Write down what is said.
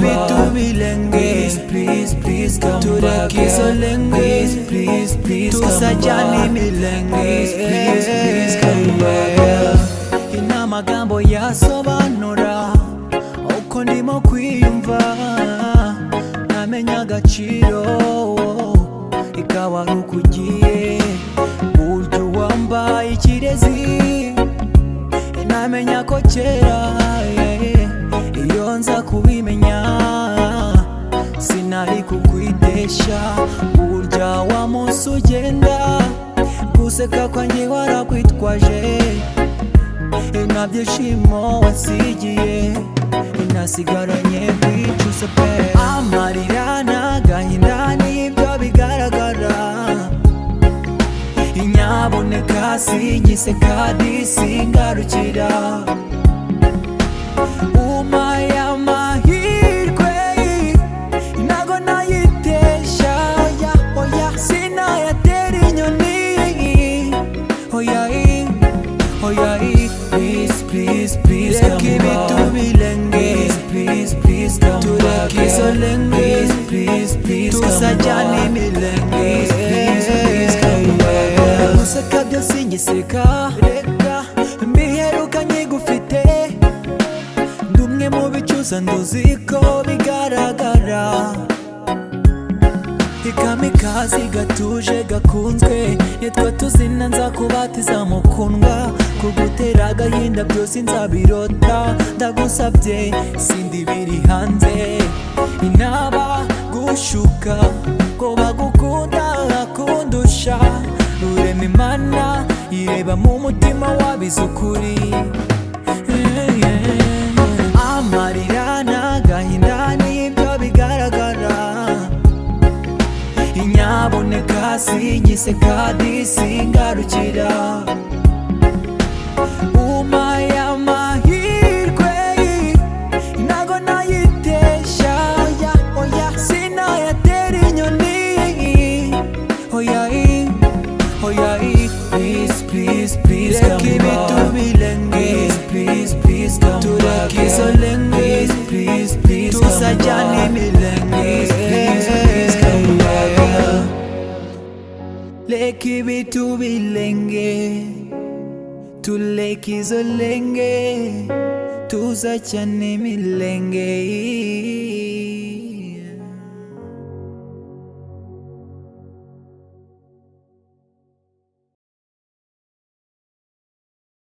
Please, please, please come back. Please, please, please come back. Please, please, please come back. Inamagambo yasobanura uko ndimo kwiyumva, namenya agaciro ikawa rukugiye, buryo wambaye ikirezi, namenya ko kera iyo nza kubimenya sinari kukwitesha. Burya wa munsi ugenda guseka kwanjye warakwitwaje, nta byishimo wasigiye, nasigaranye kwicuza pe. Amarira n'agahinda nibyo bigaragara, inyaboneka sigiseka disingarukira. Umpaye amahirwe ntago nayitesha, oya sinayatera inyoni, oya please, please, please come back. Please, please come back. Please, please, please come back. Please, please come back. Guseka byose ngiseka, reka mbiheruka nkigufite, ndumwe mu bicuza nduzi ko bigaragara. Ikamikazi gatuje gakunzwe, nitwa tuzina nza kubatiza mukundwa, kugutera agahinda byose nzabirota. Ndagusabye sindi biri hanze, inaba gushuka ko bagukunda kundusha. Rurema Imana ireba mu mutima wabize ukuri. Amarira n'agahinda nibyo bigaragara, inyaboneka sigiseka disingarukira. Umpaye amahirwe ntago nayitesha, oya sinayatera inyoni, oya please, please, please come back. Please, please, please come back. Please, please, please come back. Please, please, please come back. Leki bitu bilenge, tuleki izolenge, tuzachane milenge.